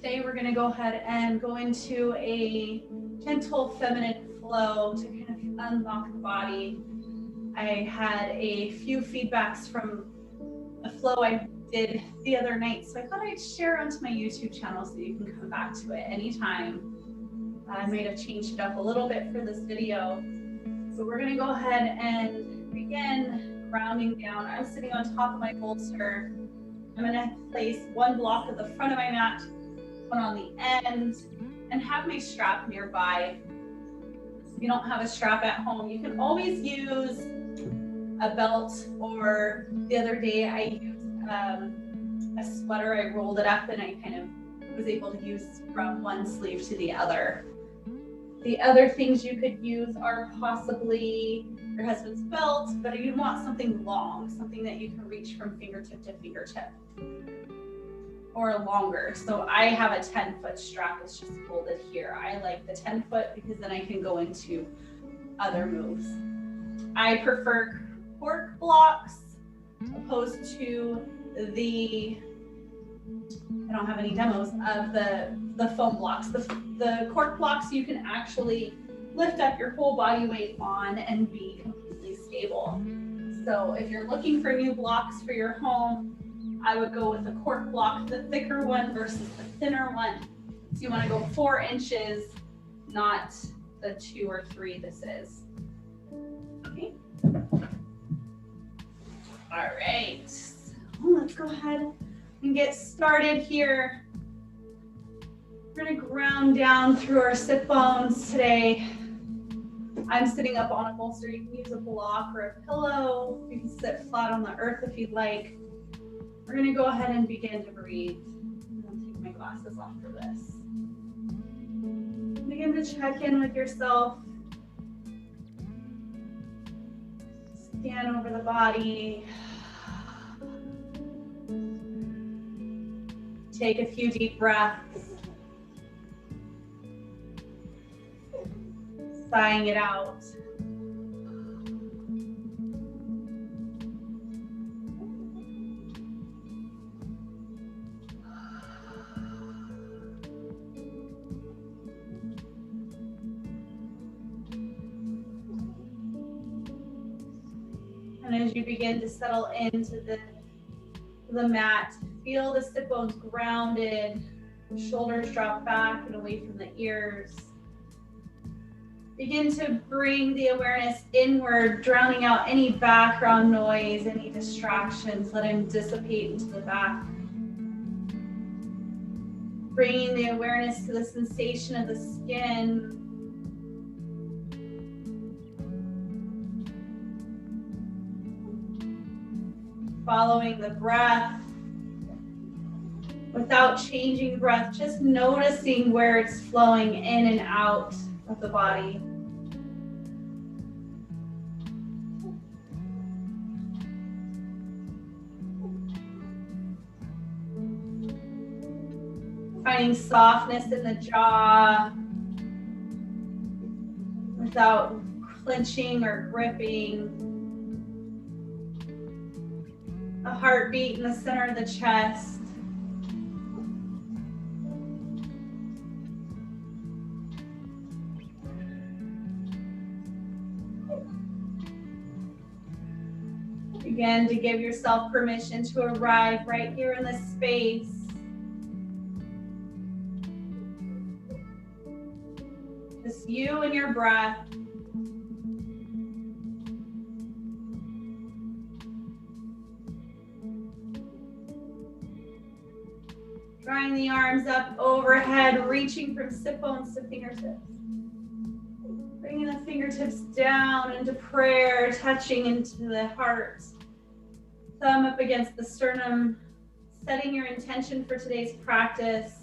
Today we're going to go ahead and go into a gentle feminine flow to kind of unlock the body. I had a few feedbacks from a flow I did the other night, so I thought I'd share onto my YouTube channel so you can come back to it anytime. I might have changed it up a little bit for this video. So we're going to go ahead and begin grounding down. I'm sitting on top of my bolster. I'm going to place one block at the front of my mat, one on the end, and have my strap nearby. If you don't have a strap at home, you can always use a belt, or the other day I used a sweater. I rolled it up and I kind of was able to use from one sleeve to the other. The other things you could use are possibly your husband's belt, but you want something long, something that you can reach from fingertip to fingertip, or longer. So I have a 10-foot strap that's just folded here. I like the 10-foot because then I can go into other moves. I prefer cork blocks opposed to I don't have any demos of the foam blocks. The cork blocks you can actually lift up your whole body weight on and be completely stable. So if you're looking for new blocks for your home, I would go with the cork block, the thicker one versus the thinner one. So you want to go 4 inches, not the 2 or 3 this is. Okay. All right, so let's go ahead and get started here. We're gonna ground down through our sit bones today. I'm sitting up on a bolster. You can use a block or a pillow. You can sit flat on the earth if you'd like. We're gonna go ahead and begin to breathe. I'm gonna take my glasses off for this. Begin to check in with yourself. Scan over the body. Take a few deep breaths. Sighing it out. And as you begin to settle into the mat, feel the sit bones grounded, shoulders drop back and away from the ears. Begin to bring the awareness inward, drowning out any background noise, any distractions, let them dissipate into the back. Bringing the awareness to the sensation of the skin. Following the breath without changing the breath, just noticing where it's flowing in and out of the body. Finding softness in the jaw without clenching or gripping. A heartbeat in the center of the chest. Begin to give yourself permission to arrive right here in this space. Just you and your breath. Drawing the arms up overhead, reaching from sit bones to fingertips. Bringing the fingertips down into prayer, touching into the heart. Thumb up against the sternum, setting your intention for today's practice.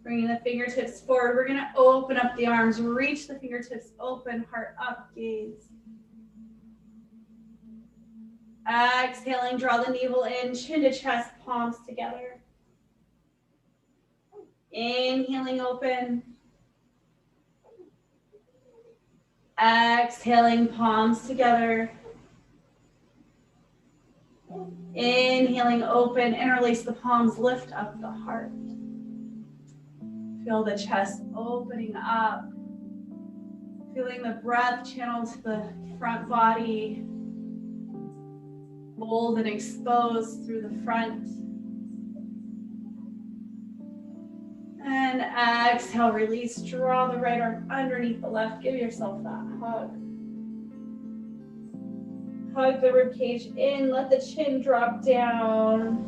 Bringing the fingertips forward. We're going to open up the arms, reach the fingertips open, heart up, gaze. Exhaling, draw the navel in, chin to chest, palms together. Inhaling, open. Exhaling, palms together. Inhaling, open. Interlace the palms, lift up the heart. Feel the chest opening up. Feeling the breath channel to the front body. Bold and exposed through the front. And exhale, release. Draw the right arm underneath the left. Give yourself that hug. Hug the ribcage in. Let the chin drop down.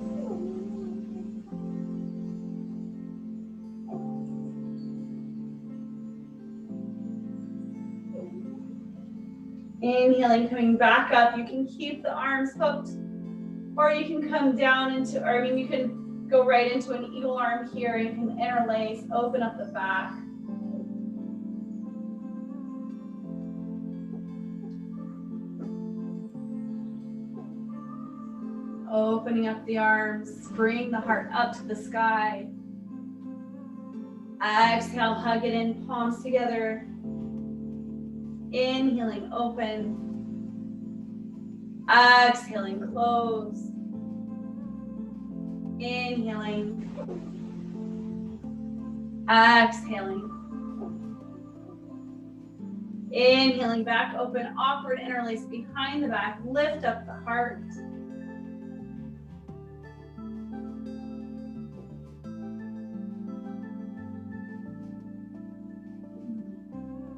Inhaling, coming back up. You can keep the arms hooked, or you can come down into, or you can go right into an eagle arm here. You can interlace, open up the back. Opening up the arms, bring the heart up to the sky. Exhale, hug it in, palms together. Inhaling, open. Exhaling, close. Inhaling. Exhaling. Inhaling, back open, awkward interlace behind the back. Lift up the heart.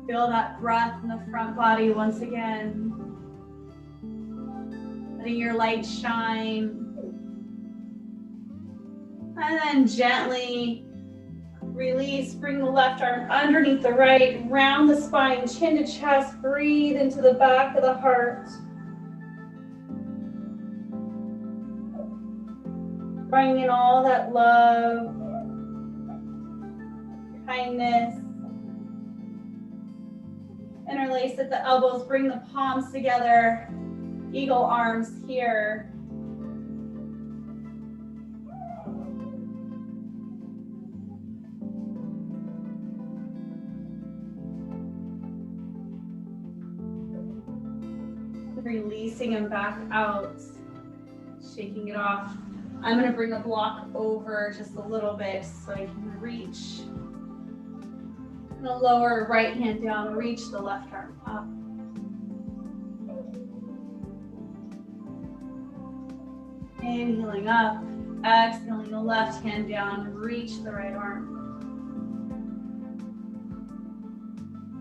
Feel that breath in the front body once again. Letting your light shine. And then gently release. Bring the left arm underneath the right. Round the spine, chin to chest. Breathe into the back of the heart. Bring in all that love, kindness. Interlace at the elbows, bring the palms together, eagle arms here. Releasing them back out, shaking it off. I'm going to bring the block over just a little bit so I can reach. The lower right hand down, reach the left arm up. Inhaling up, exhaling the left hand down, reach the right arm.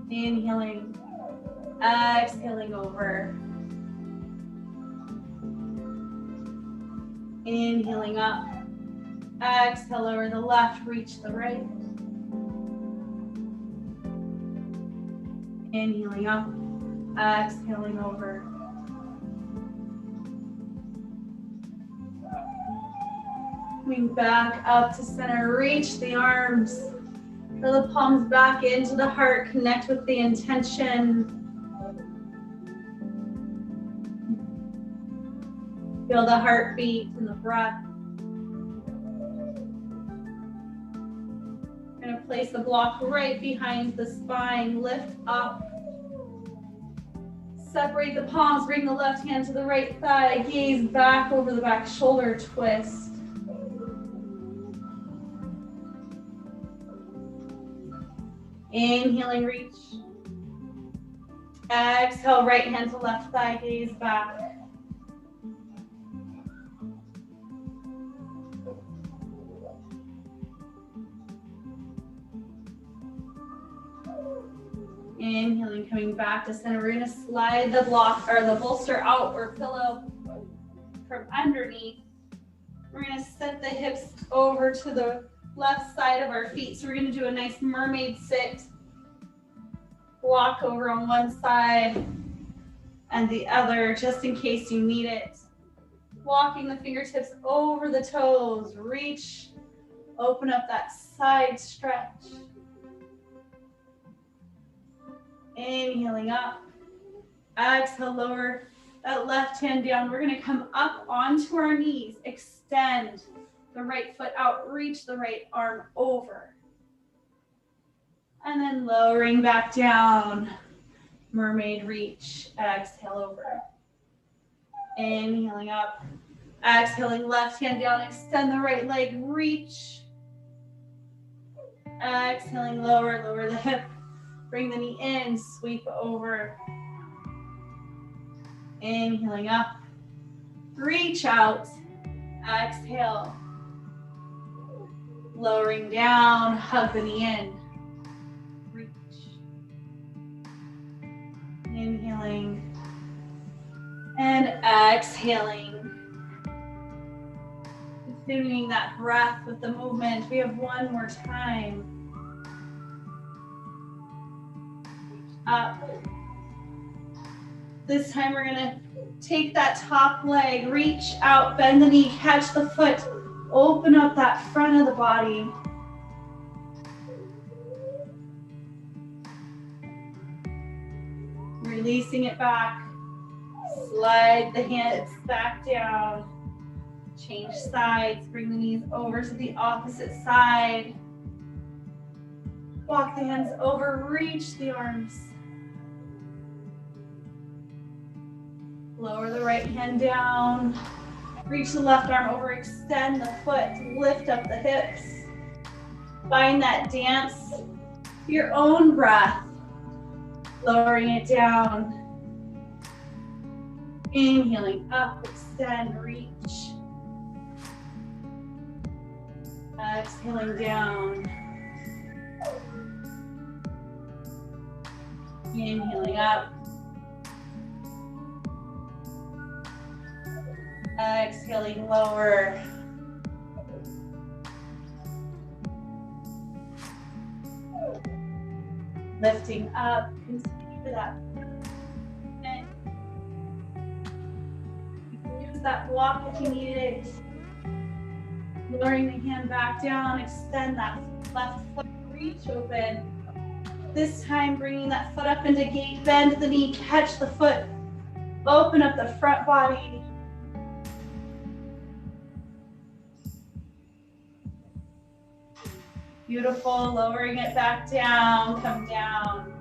Inhaling, exhaling over. Inhaling up, exhale over the left, reach the right. Inhaling up, exhaling over. Coming back up to center, reach the arms. Feel the palms back into the heart, connect with the intention. Feel the heartbeat and the breath. We're going to place the block right behind the spine, lift up. Separate the palms, bring the left hand to the right thigh, gaze back over the back shoulder, twist. Inhaling, reach. Exhale, right hand to left thigh, gaze back. Inhaling, coming back to center. We're going to slide the block or the bolster out or pillow from underneath. We're going to set the hips over to the left side of our feet. So we're going to do a nice mermaid sit. Walk over on one side and the other, just in case you need it. Walking the fingertips over the toes. Reach, open up that side stretch. Inhaling up. Exhale, lower that left hand down. We're going to come up onto our knees. Extend the right foot out. Reach the right arm over. And then lowering back down. Mermaid reach. Exhale over. Inhaling up. Exhaling, left hand down. Extend the right leg. Reach. Exhaling, lower the hip. Bring the knee in. Sweep over. Inhaling up. Reach out. Exhale. Lowering down. Hug the knee in. Reach. Inhaling. And exhaling. Continuing that breath with the movement. We have one more time. Up. This time we're gonna take that top leg, reach out, bend the knee, catch the foot, open up that front of the body. Releasing it back. Slide the hands back down. Change sides, bring the knees over to the opposite side. Walk the hands over, reach the arms. Lower the right hand down. Reach the left arm over, extend the foot, lift up the hips. Find that dance, your own breath. Lowering it down. Inhaling up, extend, reach. Exhaling down. Inhaling up. Exhaling lower. Lifting up, continue that. And you can use that block if you need it. Lowering the hand back down, extend that left foot, reach open. This time bringing that foot up into gate, bend the knee, catch the foot, open up the front body. Beautiful, lowering it back down, come down.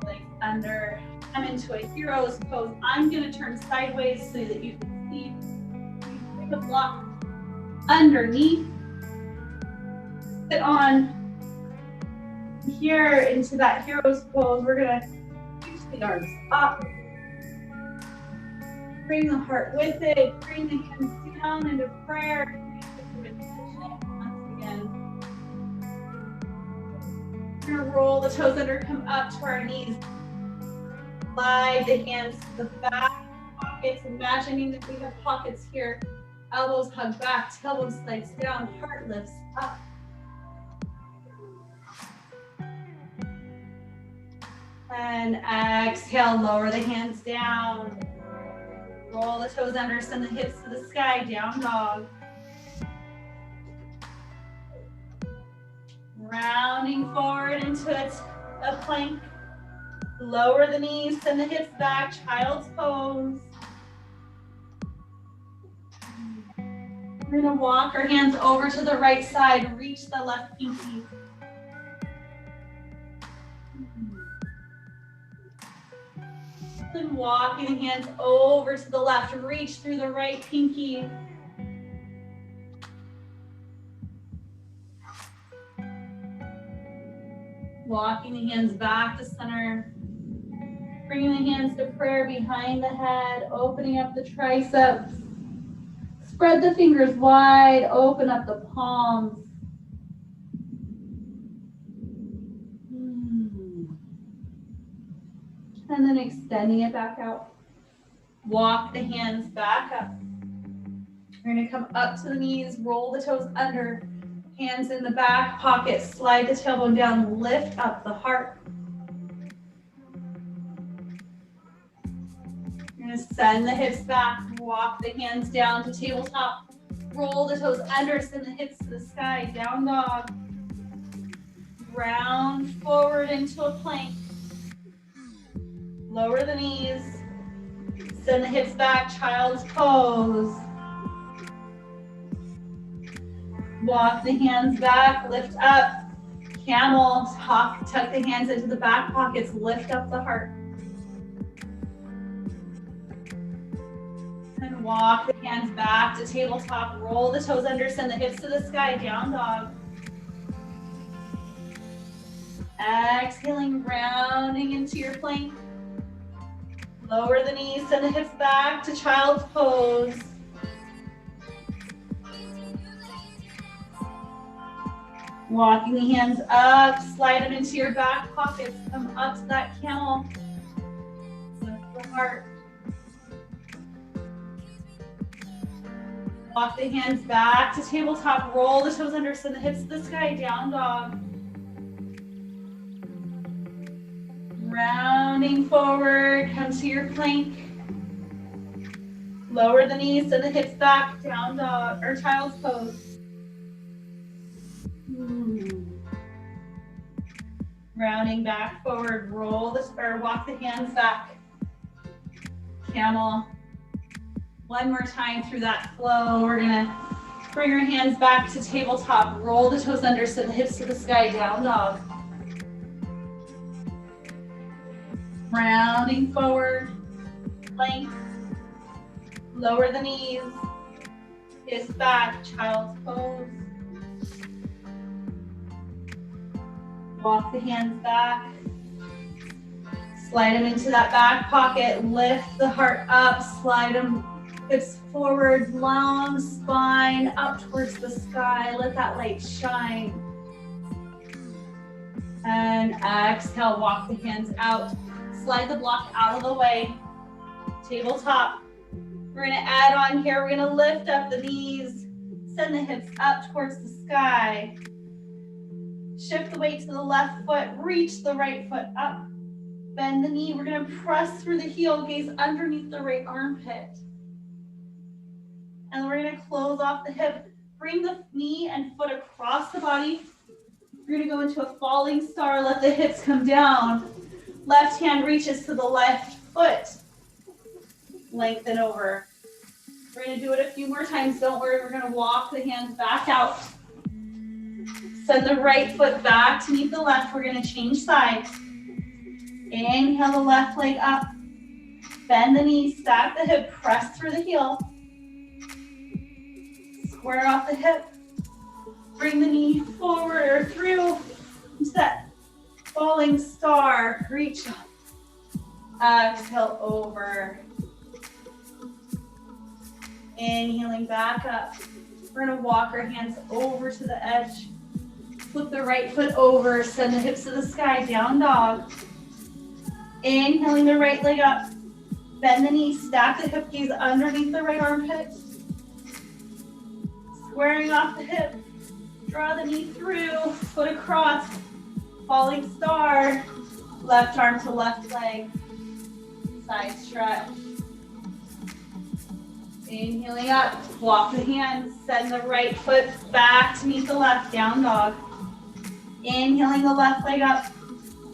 Legs under, come into a hero's pose. I'm gonna turn sideways so that you can see the block underneath. Sit on here into that hero's pose. We're gonna reach the arms up. Bring the heart with it. Bring the hands down into prayer. We're gonna roll the toes under, come up to our knees. Slide the hands to the back pockets, imagining that we have pockets here. Elbows hug back, tailbone slides down, heart lifts up. And exhale, lower the hands down. Roll the toes under, send the hips to the sky, down dog. Rounding forward into a plank. Lower the knees, send the hips back, child's pose. We're gonna walk our hands over to the right side, reach the left pinky. Then walking the hands over to the left, reach through the right pinky. Walking the hands back to center. Bringing the hands to prayer behind the head, opening up the triceps. Spread the fingers wide, open up the palms. And then extending it back out. Walk the hands back up. We're gonna come up to the knees, roll the toes under, hands in the back pocket, slide the tailbone down, lift up the heart. You're gonna send the hips back, walk the hands down to tabletop, roll the toes under, send the hips to the sky, down dog. Round forward into a plank. Lower the knees, send the hips back, child's pose. Walk the hands back, lift up, Camel, tuck the hands into the back pockets, lift up the heart. And walk the hands back to tabletop, roll the toes under, send the hips to the sky, down dog. Exhaling, rounding into your plank. Lower the knees, send the hips back to child's pose. Walking the hands up, slide them into your back pockets, come up to that camel. Lift the heart. Walk the hands back to tabletop, roll the toes under, send the hips to the sky, down dog. Rounding forward, come to your plank. Lower the knees, send the hips back, down dog, or child's pose. Rounding back forward, roll this, or walk the hands back. Camel. One more time through that flow. We're gonna bring our hands back to tabletop, roll the toes under, send the hips to the sky, down dog. Rounding forward, plank. Lower the knees, hips back, child's pose. Walk the hands back. Slide them into that back pocket. Lift the heart up. Slide them hips forward. Long spine up towards the sky. Let that light shine. And exhale. Walk the hands out. Slide the block out of the way. Tabletop. We're going to add on here. We're going to lift up the knees. Send the hips up towards the sky. Shift the weight to the left foot, reach the right foot up. Bend the knee, we're gonna press through the heel, gaze underneath the right armpit. And we're gonna close off the hip. Bring the knee and foot across the body. We're gonna go into a falling star, let the hips come down. Left hand reaches to the left foot. Lengthen over. We're gonna do it a few more times, don't worry, we're gonna walk the hands back out. Send the right foot back to meet the left. We're going to change sides. Inhale the left leg up. Bend the knee, stack the hip, press through the heel. Square off the hip. Bring the knee forward or through. Set. Falling star. Reach up. Exhale over. Inhaling back up. We're going to walk our hands over to the edge. Flip the right foot over, send the hips to the sky, down dog. Inhaling the right leg up. Bend the knee, stack the hip, gaze underneath the right armpit. Squaring off the hip. Draw the knee through, foot across. Falling star. Left arm to left leg. Side stretch. Inhaling up, walk the hands, send the right foot back to meet the left, down dog. Inhaling the left leg up,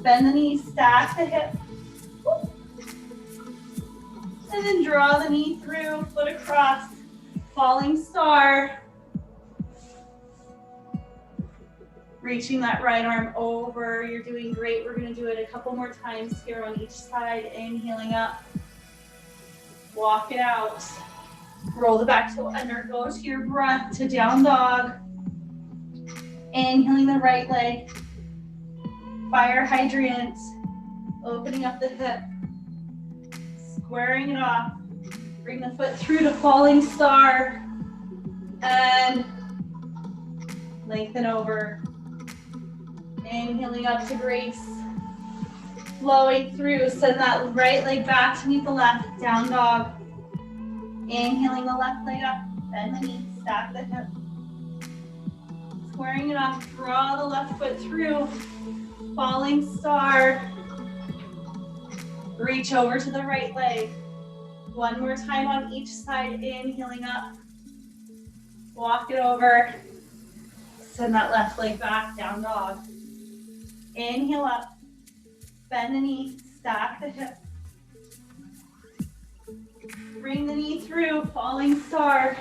bend the knee, stack the hip. And then draw the knee through, foot across, falling star. Reaching that right arm over, you're doing great. We're gonna do it a couple more times here on each side. Inhaling up, walk it out. Roll the back toe under, go to your breath to down dog. Inhaling the right leg. Fire hydrant. Opening up the hip. Squaring it off. Bring the foot through to falling star. And lengthen over. Inhaling up to grace. Flowing through. Send that right leg back to meet the left. Down dog. Inhaling the left leg up, bend the knee, stack the hip. Squaring it off, draw the left foot through, falling star. Reach over to the right leg. One more time on each side, inhaling up. Walk it over. Send that left leg back, down dog. Inhale up, bend the knee, stack the hip. Bring the knee through, falling star.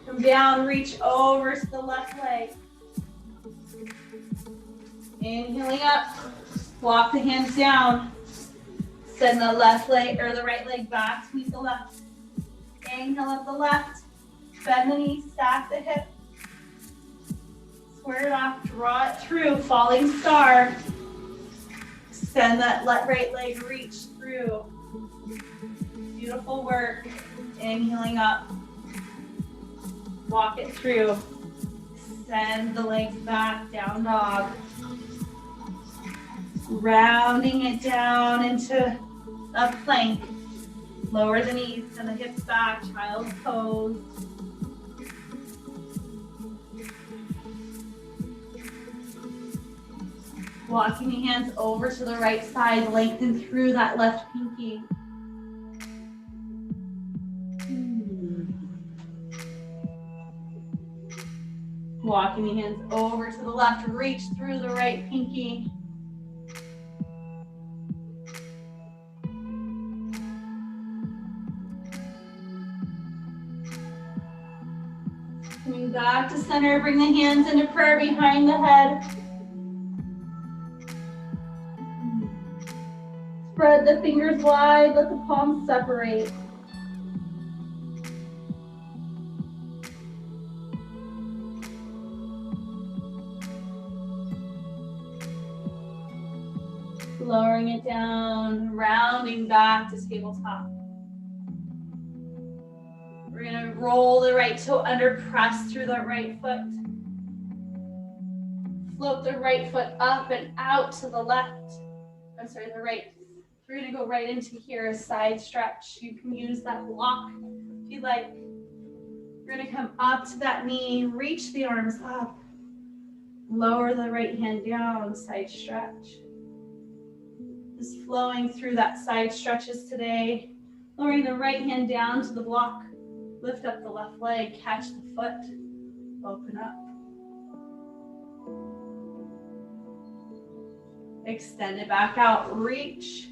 Come down, reach over to the left leg. Inhaling up, walk the hands down. Send the left leg or the right leg back, squeeze the left. Inhale up the left, bend the knee, stack the hip. Square it off, draw it through, falling star. Extend that right leg, reach through. Beautiful work. Inhaling up, walk it through. Send the legs back, down dog. Rounding it down into a plank. Lower the knees, send the hips back, child's pose. Walking the hands over to the right side, lengthen through that left pinky. Walking the hands over to the left, reach through the right pinky. Coming back to center, bring the hands into prayer behind the head. Spread the fingers wide, let the palms separate. Lowering it down, rounding back to tabletop. We're gonna roll the right toe under, press through the right foot. Float the right foot up and out to the left. I'm sorry, the right. We're gonna go right into here, a side stretch. You can use that block if you like. We're gonna come up to that knee, reach the arms up. Lower the right hand down, side stretch. Just flowing through that side stretches today. Lowering the right hand down to the block. Lift up the left leg, catch the foot, open up. Extend it back out, reach.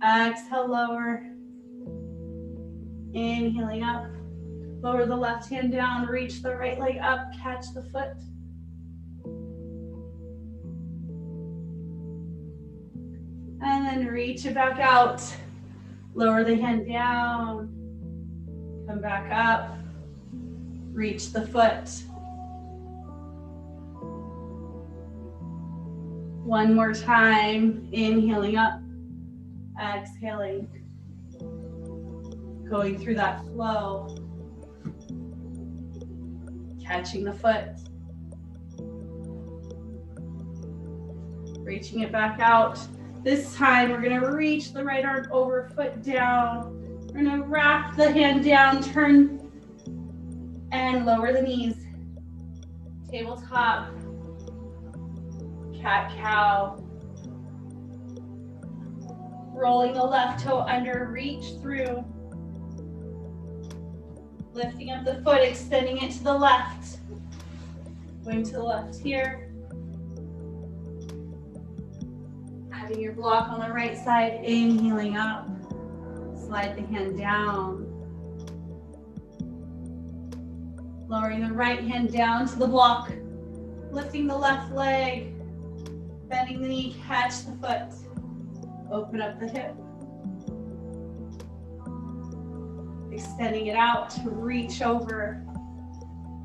Exhale, lower. Inhaling up. Lower the left hand down, reach the right leg up, catch the foot. And then reach it back out. Lower the hand down. Come back up. Reach the foot. One more time. Inhaling up. Exhaling. Going through that flow. Catching the foot. Reaching it back out. This time we're going to reach the right arm over, foot down. We're going to wrap the hand down, turn and lower the knees. Tabletop. Cat-cow. Rolling the left toe under, reach through. Lifting up the foot, extending it to the left. Going to the left here. Having your block on the right side, inhaling up. Slide the hand down. Lowering the right hand down to the block. Lifting the left leg. Bending the knee, catch the foot. Open up the hip. Extending it out to reach over.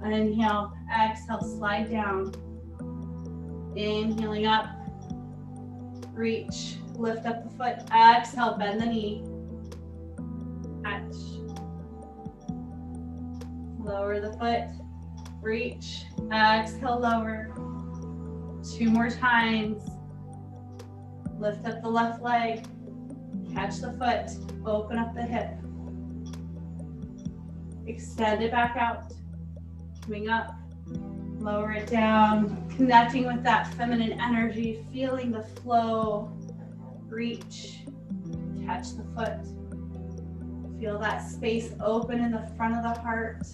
Inhale, exhale, slide down. Inhaling up. Reach, lift up the foot, exhale, bend the knee. Catch. Lower the foot, reach, exhale, lower. Two more times. Lift up the left leg, catch the foot, open up the hip. Extend it back out, coming up. Lower it down, connecting with that feminine energy, feeling the flow. Reach, catch the foot. Feel that space open in the front of the heart.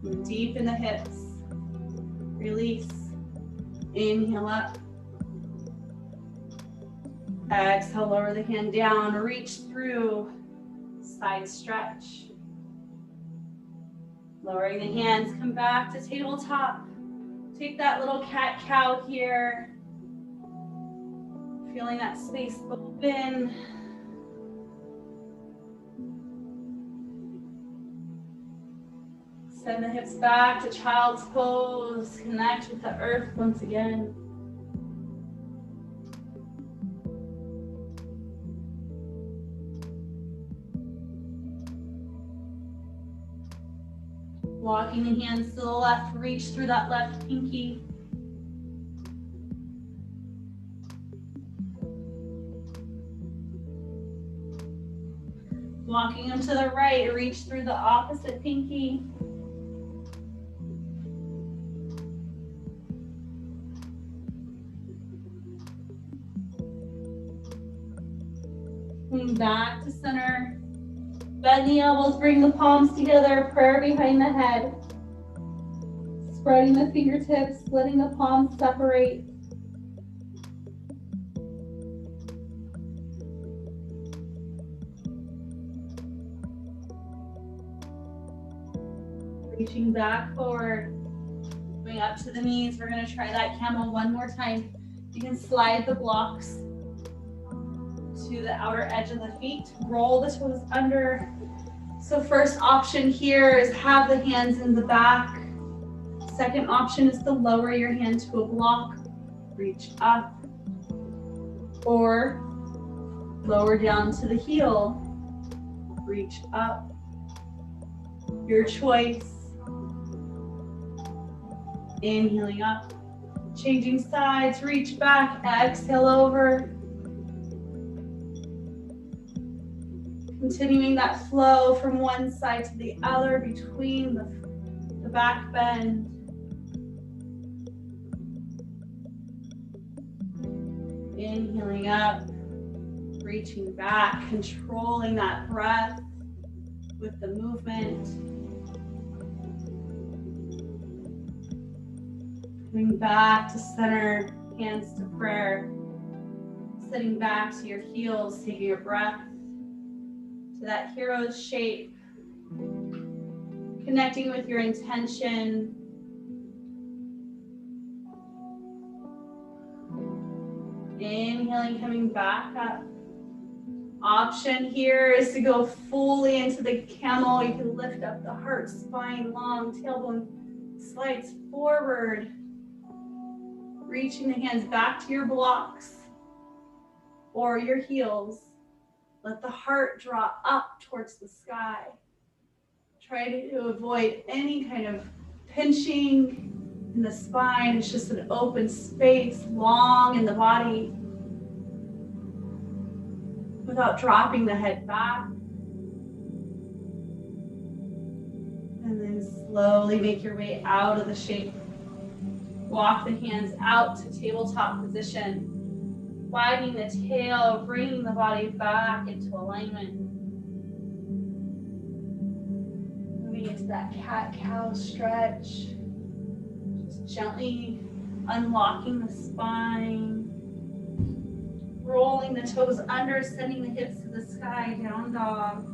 Move deep in the hips. Release. Inhale up. Exhale, lower the hand down, reach through. Side stretch. Lowering the hands, come back to tabletop. Take that little cat-cow here. Feeling that space open. Send the hips back to child's pose. Connect with the earth once again. Walking the hands to the left, reach through that left pinky. Walking them to the right, reach through the opposite pinky. Coming back to center. Bend the elbows, bring the palms together, prayer behind the head. Spreading the fingertips, letting the palms separate. Reaching back forward, going up to the knees. We're gonna try that camel one more time. You can slide the blocks to the outer edge of the feet, roll the toes under. So first option here is have the hands in the back. Second option is to lower your hand to a block, reach up, or lower down to the heel, reach up. Your choice. Inhaling up, changing sides, reach back, exhale over. Continuing that flow from one side to the other between the back bend. Inhaling up, reaching back, controlling that breath with the movement. Coming back to center, hands to prayer. Sitting back to your heels, taking your breath to that hero's shape. Connecting with your intention. Inhaling, coming back up. Option here is to go fully into the camel. You can lift up the heart, spine long, tailbone slides forward. Reaching the hands back to your blocks or your heels. Let the heart draw up towards the sky. Try to avoid any kind of pinching in the spine. It's just an open space, long in the body, without dropping the head back. And then slowly make your way out of the shape. Walk the hands out to tabletop position. Widening the tail, bringing the body back into alignment. Moving into that cat-cow stretch. Just gently unlocking the spine. Rolling the toes under, sending the hips to the sky, down dog.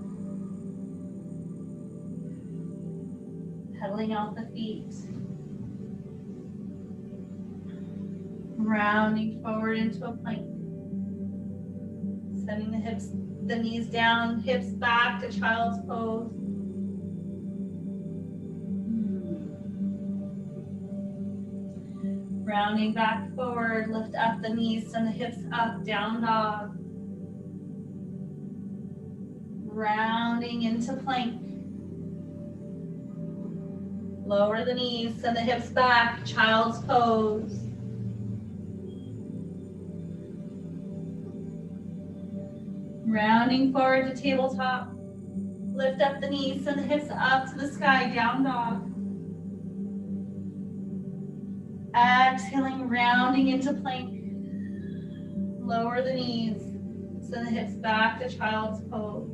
Pedaling out the feet. Rounding forward into a plank. Sending the hips, the knees down, hips back to child's pose. Rounding back forward, lift up the knees, send the hips up, down dog. Rounding into plank. Lower the knees, send the hips back, child's pose. Rounding forward to tabletop. Lift up the knees, send the hips up to the sky, down dog. Exhaling, rounding into plank. Lower the knees, send the hips back to child's pose.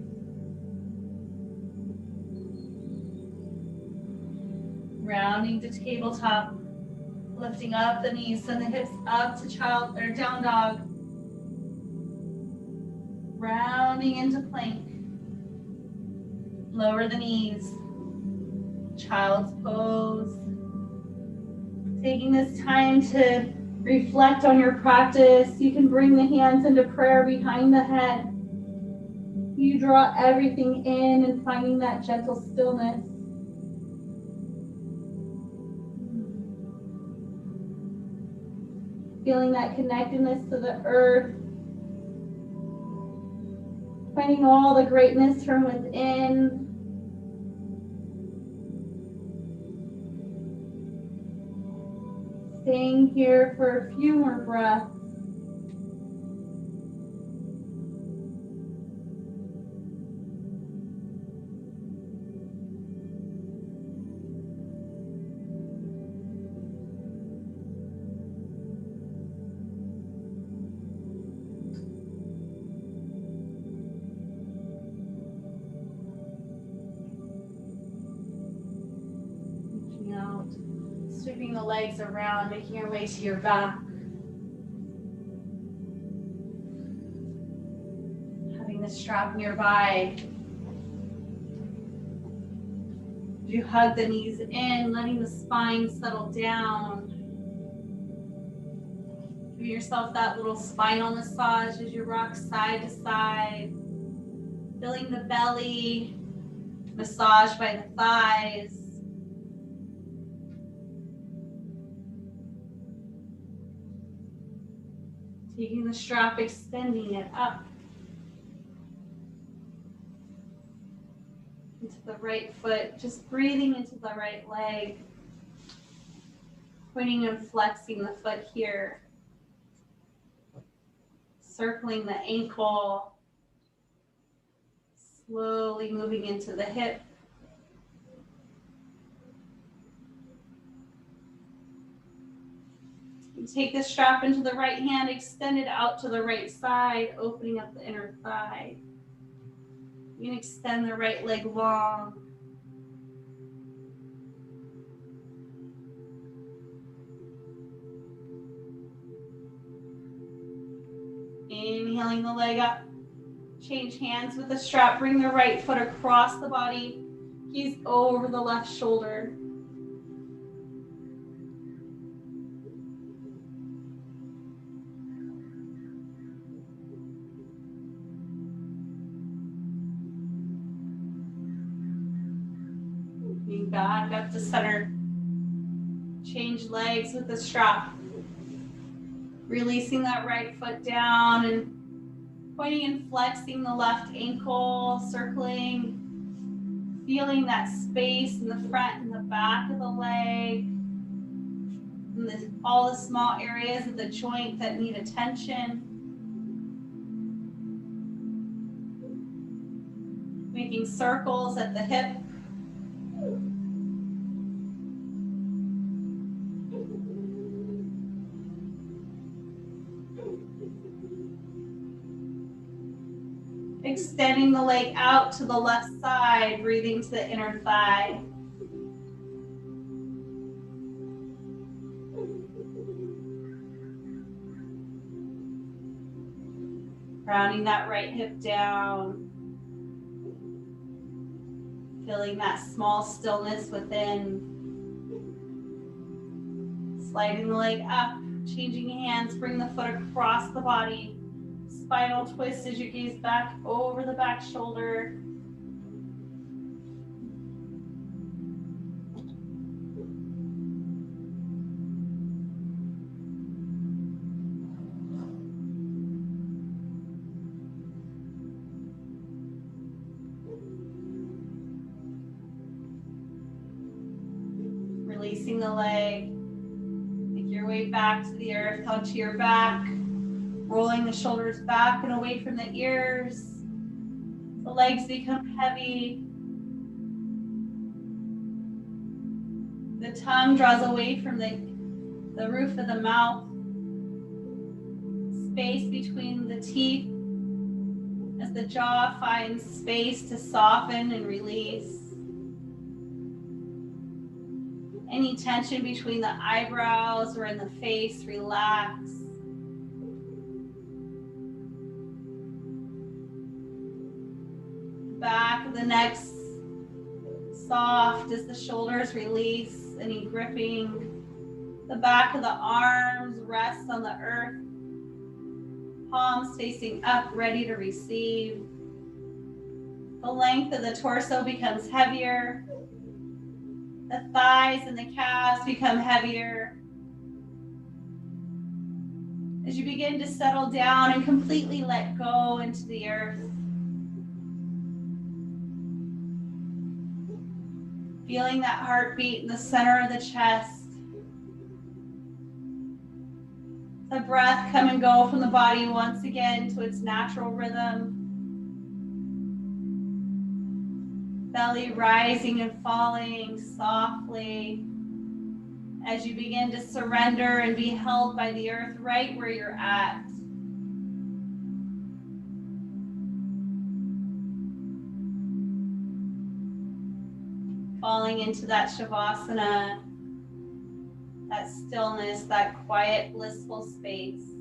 Rounding to tabletop. Lifting up the knees, send the hips up to child or down dog. Rounding into plank. Lower the knees. Child's pose. Taking this time to reflect on your practice, you can bring the hands into prayer behind the head. You draw everything in and finding that gentle stillness. Feeling that connectedness to the earth. Finding all the greatness from within. Staying here for a few more breaths. Reaching out, sweeping the legs around, making your way to your back. Having the strap nearby. You hug the knees in, letting the spine settle down. Give yourself that little spinal massage as you rock side to side. Feeling the belly, massaged by the thighs. Taking the strap, extending it up into the right foot, just breathing into the right leg. Pointing and flexing the foot here. Circling the ankle. Slowly moving into the hip. You take the strap into the right hand, extend it out to the right side, opening up the inner thigh. You can extend the right leg long. Inhaling the leg up. Change hands with the strap. Bring the right foot across the body. Gaze over the left shoulder. Moving back up to center. Change legs with the strap. Releasing that right foot down and pointing and flexing the left ankle, circling, feeling that space in the front and the back of the leg, and all the small areas of the joint that need attention. Making circles at the hip. Extending the leg out to the left side, breathing to the inner thigh. Rounding that right hip down. Feeling that small stillness within. Sliding the leg up, changing hands, bring the foot across the body. Spinal twist as you gaze back over the back shoulder. Releasing the leg. Make your way back to the earth, onto your back. Rolling the shoulders back and away from the ears. The legs become heavy. The tongue draws away from the roof of the mouth. Space between the teeth as the jaw finds space to soften and release. Any tension between the eyebrows or in the face, relax. Back of the neck soft as the shoulders release any gripping. The back of the arms rest on the earth. Palms facing up, ready to receive. The length of the torso becomes heavier. The thighs and the calves become heavier. As you begin to settle down and completely let go into the earth. Feeling that heartbeat in the center of the chest. The breath come and go from the body once again to its natural rhythm. Belly rising and falling softly as you begin to surrender and be held by the earth right where you're at. Falling into that Shavasana, that stillness, that quiet, blissful space.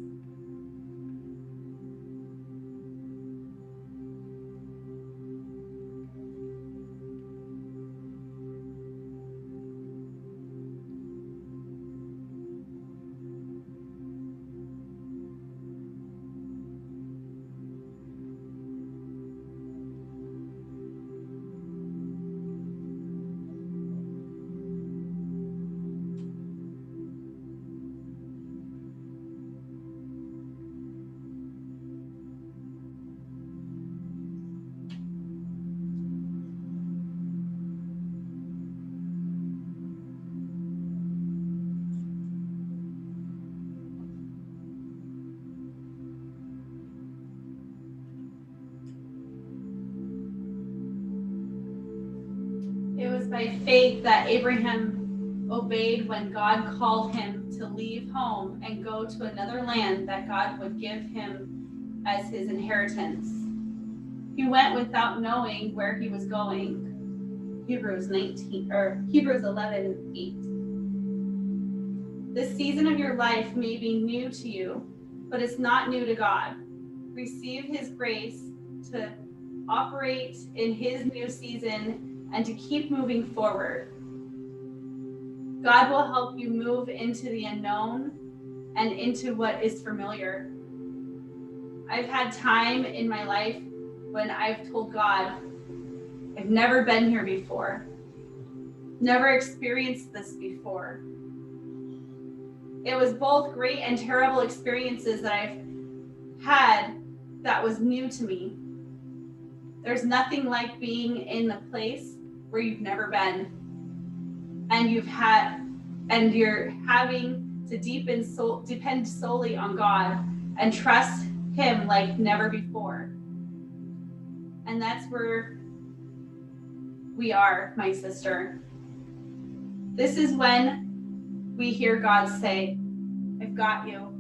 It was by faith that Abraham obeyed when God called him to leave home and go to another land that God would give him as his inheritance. He went without knowing where he was going. Hebrews 11:8. This season of your life may be new to you, but it's not new to God. Receive his grace to operate in his new season and to keep moving forward. God will help you move into the unknown and into what is familiar. I've had time in my life when I've told God, I've never been here before, never experienced this before. It was both great and terrible experiences that I've had that was new to me. There's nothing like being in the place where you've never been, and you're having to depend solely on God and trust him like never before. And that's where we are, my sister. This is when we hear God say, I've got you.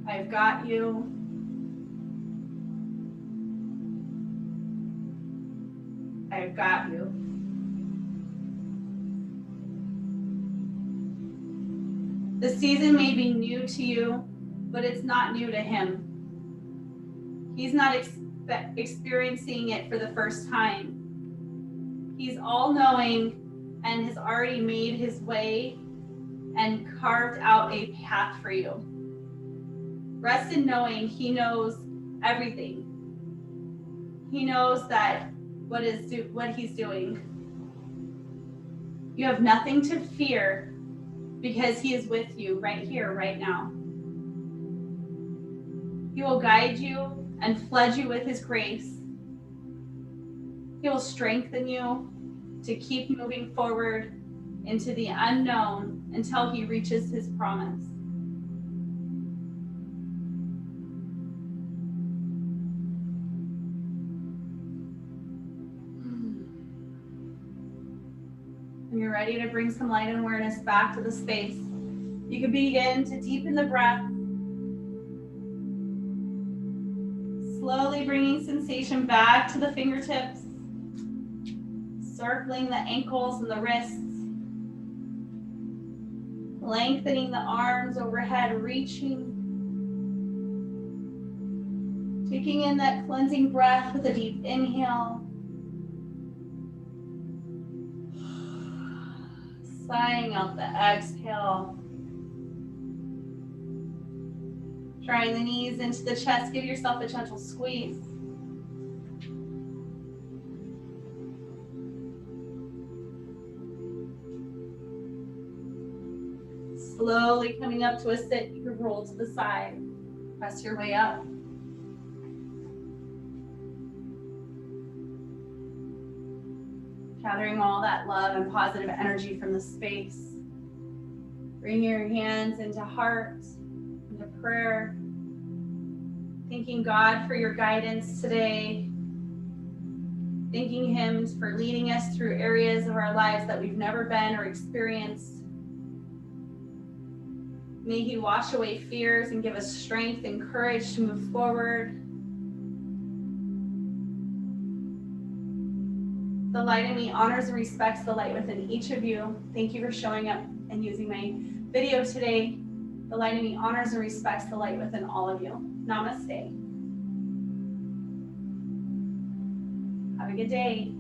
I've got you. I've got you. The season may be new to you, but it's not new to him. He's not experiencing it for the first time. He's all-knowing and has already made his way and carved out a path for you. Rest in knowing he knows everything. He knows that what he's doing. You have nothing to fear because he is with you right here, right now. He will guide you and flood you with his grace. He will strengthen you to keep moving forward into the unknown until he reaches his promise. When you're ready to bring some light and awareness back to the space, you can begin to deepen the breath, slowly bringing sensation back to the fingertips, circling the ankles and the wrists, lengthening the arms overhead, reaching, taking in that cleansing breath with a deep inhale, Sighing out the exhale. Drawing the knees into the chest. Give yourself a gentle squeeze. Slowly coming up to a sit, you can roll to the side. Press your way up. Gathering all that love and positive energy from the space. Bring your hands into heart, into prayer. Thanking God for your guidance today. Thanking Him for leading us through areas of our lives that we've never been or experienced. May He wash away fears and give us strength and courage to move forward. The light in me honors and respects the light within each of you. Thank you for showing up and using my video today. The light in me honors and respects the light within all of you. Namaste. Have a good day.